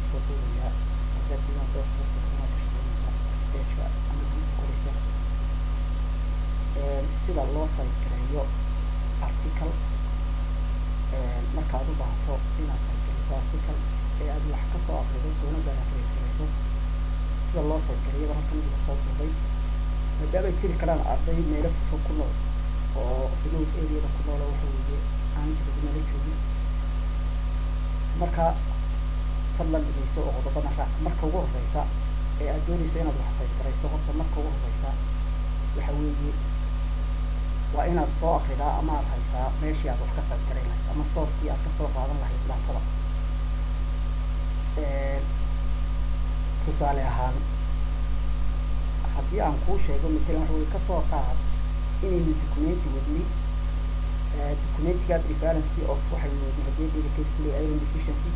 kusoo duubayaa markaatiina doosnasta kuma kashaqeynaysa researchka ama guud qoraysa sida loo saygareeyo article markaad u baahato inaad saygarayso article ee aad wax kasoo aqrido soona baarafaysgarayso sida loo saygareeyaba halkan igu soo duubay maadaama jiri karaan arday meelo fog ku nool oo remote areada ku nool oo waxa weeye aan jibadnala joogin marka fadlan dhegeyso oo qodobada raac marka ugu horeysa ee aad doonayso inaad wax saygarayso horta marka ugu horeysa waxa weeye waa inaad soo akridaa ama aad haysaa meeshii aad wax ka saygaray lahayd ama sooskii aad kasoo qaadan lahayd daatada tusaale ahaan haddii aan kuu sheego matalan waxa weye kasoo qaad inaynu documenti wadnay documentigaad referency of waxaynu wadnay haddii dedicate kule iron deficiency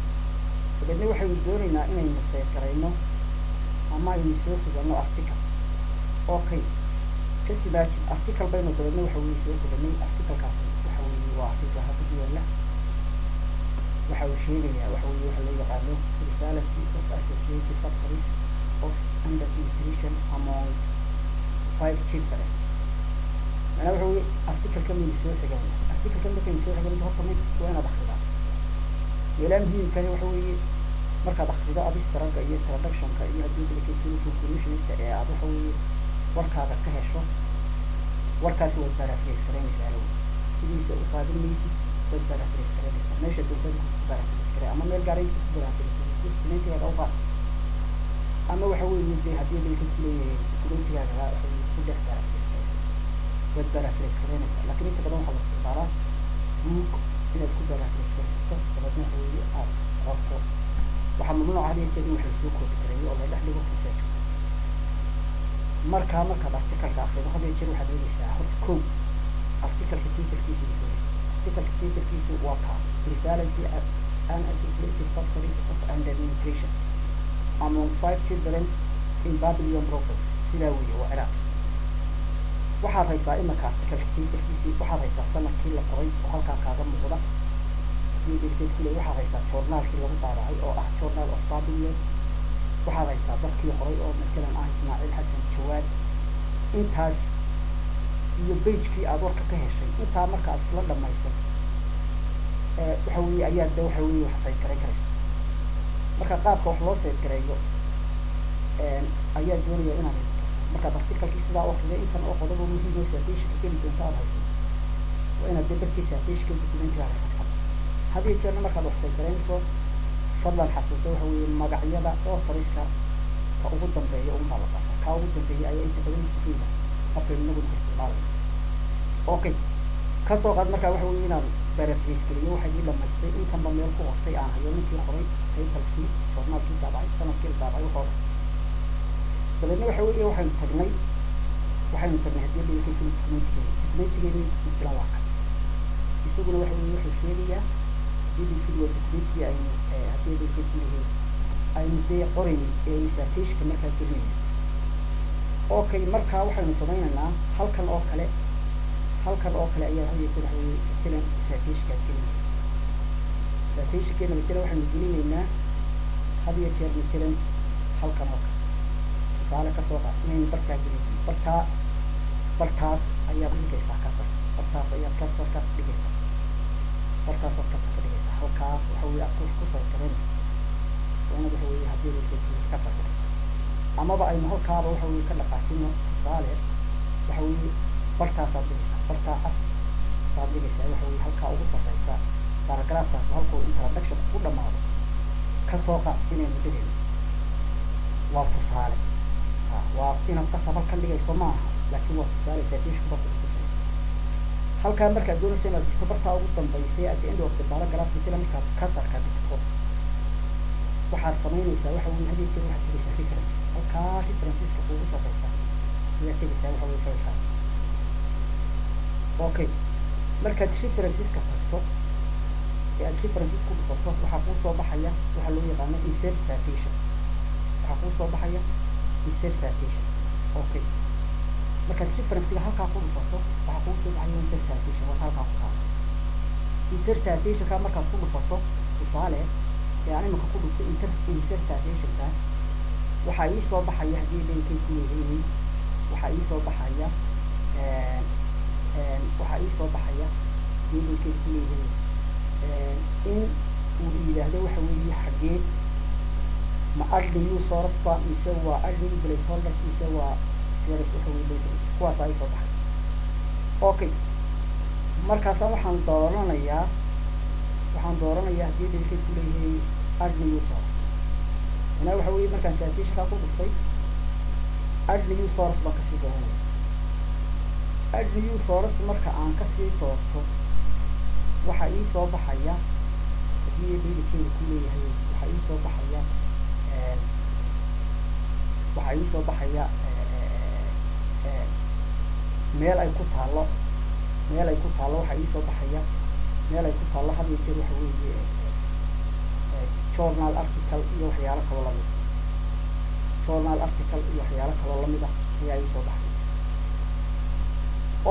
dabeedna waxaynu doonaynaa inaynu saygarayno ama aynu soo xigano article okay just imagine article baynu dabeedna waxa weye soo xiganay articlekaasi waxa weye waa article halka ku yaala waxa uu sheegayaa waxa weye waxa loo yaqaano referency of associated factories of undernutrition among 5 children أنا وحوي article كم يسوي حاجة article كم كم يسوي حاجة ده طبعا وأنا دخلها يلام هي كان وحوي مركز دخلها أبي استرجع إيه production كإيه هدول اللي كيفين في conclusion استرجع أبو حوي ورك هذا كهشة ورك سوى البرافريس كريم يسألون سيدي سوى قادم ميسي والبرافريس كريم يسأل ماشي تقول برافريس كريم أما ميل قاري برافريس كريم نتي هذا أوقات أما وحوي يدي هدول اللي كيفين هذا كل برافريس والبرافريس كريم يسأل لكن أنت بدون خلص استعارات ممكن إن تكون برافريس كريم تبغى حوي عرفه وحملنا عليه جدي وحسوق وفكريه والله ده حلو في ساعة marka article ka akhrido hada jeer waxa doonaysaa horta kow article title-kiisu waa ka reference and associated factories of undernutrition among 5 children in Babylon province sida weeye waa Iraq waxaad haysaa imaka article title-kiisu waxaad haysaa sanadkii la qoray oo halka kaaga muuqda dedicate kule waxaad haysaa journalkii lagu daabacay oo ah Journal of Babylon waxaad haysaa dadkii qoray oo matalan ah Ismaaciil Xasan Jawaad intaas iyo page-kii aad warka ka heshay intaa marka aad isla dhamayso waxa weeye ayaad waxa weeye wax saygaray karaysa marka qaabka wax loo saygareeyo ayaa doonaya inaad tuso marka article-kii sidaa oo kale intan oo qodobo muhiim oo citation-ka keli doonta aad hayso waa inaad dadkii citation-ka documentiga aad hadii jeer markaad wax saygarayso fadlan xasuuso waxa weeye magacyada oo fariiska ka ugu dambeeya ugu baa ka ugu dambeeya ayaa inta badan muhiima afar inagu isticmaalay okay ka soo qaad marka waxa weeye inaan barafriis kaliya waxa ii dhamaystay intan ba meel ku qortay aan hayo ninkii qoray title-kii journal-kii daabacay sanadkii daabacay waxa dabeedna waxa weeye waxaynu tagnay haddii la yidhi documentigeeni midkilan waa kan isaguna waxa weeye wuxuu sheegayaa دي في الوقت يعني هتقول كده أي مدة قريب يساتيش كمركز كبير أوكي مركز واحد من سبعين لنا هل كان أوكله أيه هي تروح كده ساتيش كده ساتيش كده مثلا واحد من جنيه لنا هذه يصير مثلا هل كان أوكله سؤال كسوقة من بركة جديد بركاس أيه بيجي كسر بركاس أيه كسر بيجي بركاس كسر halka waxa weeye aad ku saygarayso soona waxa weeye hadii la ka saaro ama ba ay halkaaba waxa weeye ka dhaqaajino tusaale waxa weeye bartaas aad dhigaysaa bartaas aad dhigaysaa waxa weeye halka ugu sarreysa paragraafkaas halka introduction ku dhamaado ka soo qaad inaynu dhigayno waa tusaale waa inaad qasab ka dhigayso maaha laakiin waa tusaale citation ba ku tusay halka marka doonayso inaad dhigto barta ugu dambeysay at the end of the paragraph inta marka kasar ka dhigto waxaad samaynaysaa waxa weeye hadii jeer waxaad dhigaysaa reference halka referenceska ugu sarreysa iyo dhigaysaa waxa weeye faylka okay marka referenceska tagto ee aad references ku dhufato waxa ku soo baxaya waxa loo yaqaan insert citation waxa ku soo baxaya insert citation okay marka reference-ga halka ku dhufato waxa ku soo baxaya insert citation waa halka ku taal insert citation ka marka ku dhufato tusaale يعني ما كقول في insertation waxaa ii soo baxaya haddii linkay ku leeyihiin waxaa ii soo baxaya waxaa ii soo baxaya haddii linkay ku leeyihiin in uu yidhaahdo waxa weeye xaggee ma adliyu source ba mise waa adliyu placeholder mise waa series waxa weeye kuwaasaa ii soo baxay okay markaasa waxaan dooranayaa haddii linkay ku leeyihiin adliyu source أنا وحوي مركز ساتيش كاكو بفتي أدليو صارس بكسي دهون أدليو صارس مركز عن كسي توقف وحقي صوب حياة هي بيلكي كله هي وحقي صوب حياة وحقي صوب حياة ميل أي كنت الله وحقي صوب حياة ميل أي كنت الله هذا يصير وحوي journal article iyo waxyaalo kale la mid journal article iyo waxyaalo kale la mid ayaa ii soo baxay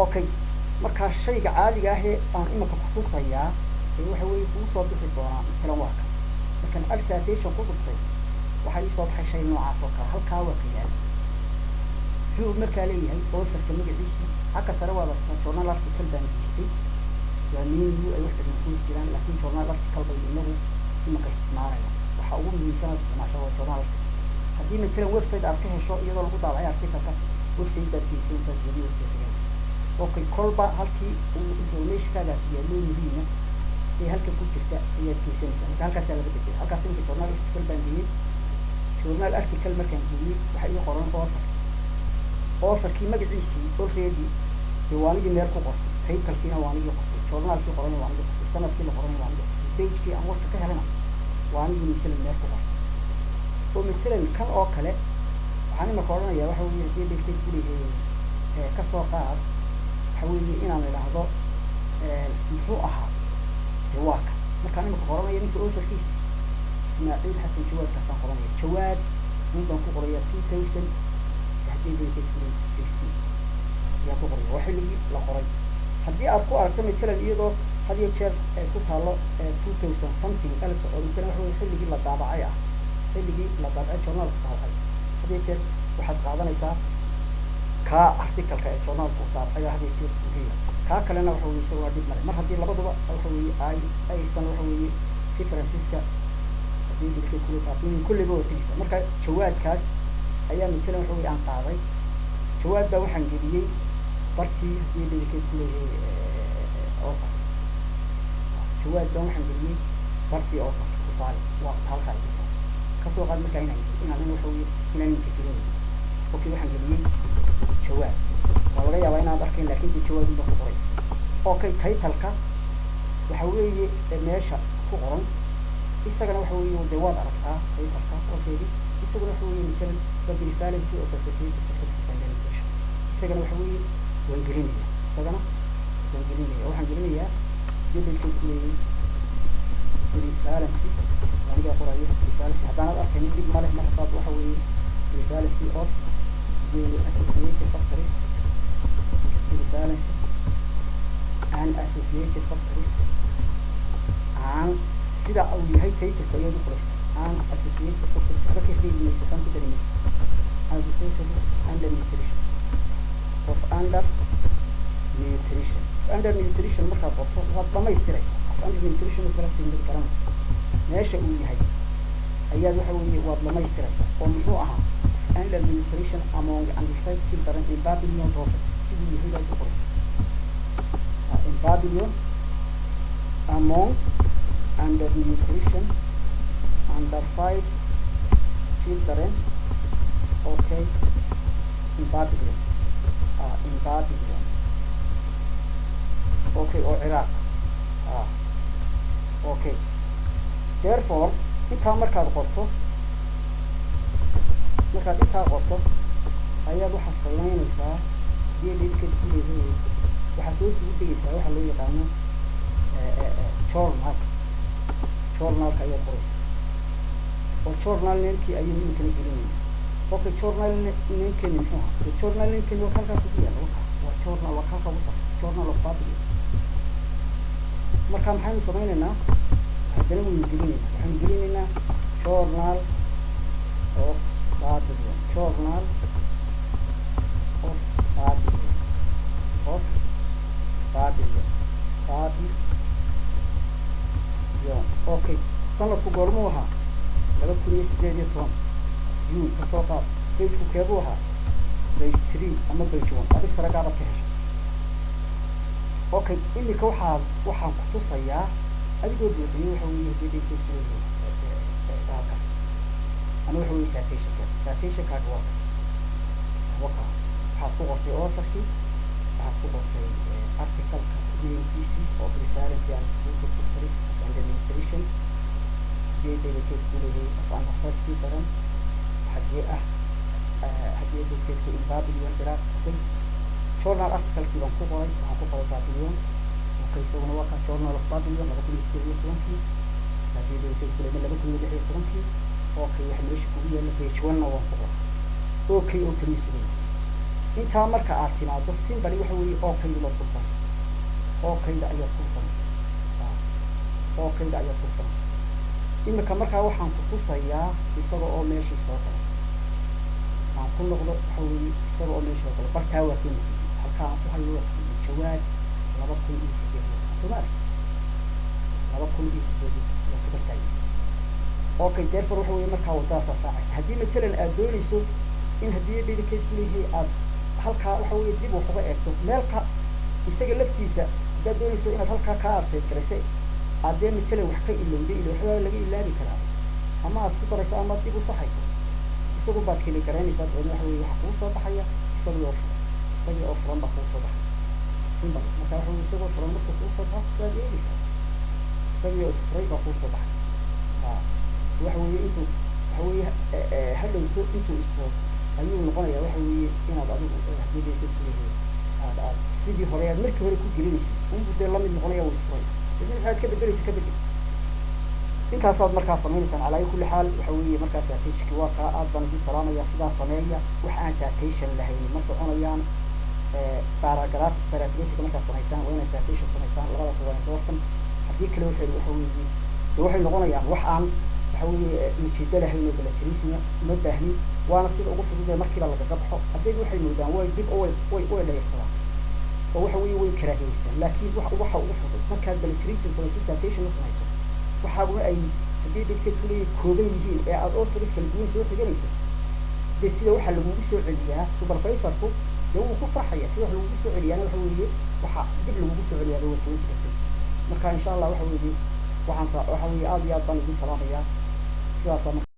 okay marka shayga caadiga ah ee aan imika ku tusayaa waxa weeye kuu soo bixi doonaa kala warka markan citation ku dhuftay waxa ii soo baxay shay noocaas oo kale halkaa waa ka yaal wuxuu markaa leeyahay authorka magaciisa xagga sare waa journal article baan geystay waa menu ay wax ku jiraan laakiin journal article bay inagu imika isticmaalaya waxa ugu muhiimsan isticmaasha waa journal haddii مثلا website aad ka hesho iyadoo lagu daabacay article-ka website baad geysanaysaa video tirinaysa okay kolba halkii uu information-kaagaas yaalo muhiima ee halka ku jirta ayaad geysanaysaa marka halkaasaa laga beddelay halkaas inka journal article baan geliyey journal article markaan geliyey waxa ii qoran authorkii magaciisii already diiwaanigii meel ku qortay title-kiina waanigii qortay journal-kii qoran waanigii qortay sanadkii la qoran waanigii qortay page-kii aan warka ka helana waanigii مثلا meel ku qortay oo مثلا kan oo kale waxaan imika odhanayaa waxa weeye haddii dhigtay kuligii ka soo qaad waxa weeye inaan idhaahdo muxuu ahaa jawaabka markaan imika qoranaya ninka authorkiisa ismaaciil xasan jawaabkaasaan qoranaya jawaab ninkan ku qoraya 2000 haddii dhigtay 16 ayaa ku qoraya waa xilligii la qoray haddii aad ku aragto مثلا iyadoo had iyo jeer ku taalo 2000 something else oo midna waxa weeye xilligii la daabacay journal-ka daabacay had iyo jeer waxaad qaadanaysaa ka article-ka ee journal-ku daabacay had iyo jeer muhiim ka kalena waxa weeye isagoo dib mare mar haddii labaduba waxa weeye aysan waxa weeye references-ka haddii dhigtay kulliba wataysa marka jawaabkaas ayaa midna waxa weeye aan qaaday jawaabda waxaan geliyey bartii haddii dhigtay author jawaabda waxaan geliyey bartii author tusaale waa halkaa kasoo qaad markaa inaan waxa weeye inaan ninka jirin okay waxaan geliyey jawaab waa laga yaabaa inaad arkayn laakiin dee jawaab baan ku qoray okay title-ka waxa weeye meesha ku qoran isagana waxa weeye dee waad aragtaa title-ka already isaguna waxa weeye مثلا the prevalence of associated topics and education isagana waxa weeye waan gelinaya waxaan gelinayaa jadalka ku leeyahay prevalence aniga qoraya prevalence haddaan arkay dib male markaad waxa weeye prevalence of the associated factors prevalence and associated factors and sida uu yahay title-ka iyo qoraysta and associated factors ka fiirinaysa kan ku dareemaysa associated under nutrition of under nutrition markaad qorto waad dhamaystiraysaa under nutrition of correcting garanaysa meesha uu yahay ayaad waxa weeye waad dhamaystiraysaa oo muxuu ahaa under nutrition among underfed children in Babylon process siduu yahay baad ku qoraysaa in Babylon among under nutrition under 5 children okay in Babylon okay oo Iraq okay therefore intaa markaad qorto ayaad waxaad samaynaysaa DLK kuleeyahay waxaad soo sii degaysaa waxa loo yaqaano journal-ka ayaad qoraysaa oo journal name-kii ayuu ninkana gelinayay okay journal name-kii muxuu ahaa journal name-kii waa halkaa ku yaala waa journal waa halkaa ku safan journal of Babylon marka maxaynu samaynaynaa haddana waynu gelinaynaa waxaynu gelinaynaa journal of Babylon journal of Babylon of Babylon okay sanadku goormuu ahaa 2018 June kasoo qaad page-ku keebuu ahaa page 3 ama page 1 adi saragaaba ka heshay okay imika waxaan ku tusayaa adigoo buuxiyey waxa weeye data أنا وحوي citation كاد وقع حطوا في authorship حطوا في article KPC of reference and institute of police and administration جيدة كله أصلا فرق برام حقيقة كده in Babylon دراسة journal article كده هنقول Babylon وكيسو نوقع journal of Babylon لما كل يستوي فرنكي لكن كده لما كل يدحي فرنكي okay waxaan meesha kugu yeelay page 1 waan ku qoray okay oo kaliya sugan inta marka aad timaado simbali waxa weeye okay la furfan okay da ayaa furfan okay da ayaa furfan imika marka waxaan ku tusayaa isaga oo meeshii soo galay aan ku noqdo waxa weeye isaga oo meeshii soo galay barkaa waa kin halka aan ku hayo jawaab 2008 Soomaali 2008 waa barkaa okay therefore waxa weeye markaa wadada safaacaysa haddii matalan aad doonayso in haddii dedicate kuleeyahay aad halkaa waxa weeye dib wax uga eegto meelka isaga laftiisa haddaad doonayso inaad halkaa ka aadseed garaysay haddee matalan wax ka ilowday ilo waxbaa laga ilaabi karaa ama aad ku darayso ama dib u saxayso isagu baad keli garaynaysaa dabeedna waxa weeye waxa kuu soo baxaya isagii oo furan baa kuu soo baxay simbal marka waxa weeye isagoo furan marka kuu soo baxo baad eegaysaa isagii oo isfuray baa kuu soo baxay waxa weeye intuu waxa weeye hadhowto intuu isfoo ayuu noqonayaa waxa weeye inaad adigu haddii aad sidii hore aad markii hore ku gelinaysay unbuu dee lamid noqonaya uu isfuray idin waxaad ka bedelaysa ka bedel intaasaad markaa samaynaysaan calaa kulli xaal waxa weeye markaa citation waa kaa aad baan idin salaamaya sidaa sameeya wax aan citation lahayn ma soconayaan paragraph markaa samaysaan waa inay citation samaysaan labadaas waa doortan haddii kale waxa weeye waxay noqonayaan wax aan waxaweye ujeedada hayno balajirisna ma baahnin waana sida ugu fudud ee markiiba laga baxo haddii waxay moodaan way dib oo way dheersadaan oo waxa weeye way karaahaystaan laakiin waxa ugu fudud markaad balajirisna samayso citation samayso waxa ay haddii dadka kulay kooban yihiin ee aad ortodif kala duwan soo xiganayso de sida waxa lagu soo celiyaa supervisorku wuu ku farxaya sida waxa lagu soo celiyaa waxa weeye waxa dib lagu soo celiyaa waa kooban marka insha Allah waxa weeye waxaan waxa weeye aad iyo aad baan idin salaamayaa sidaas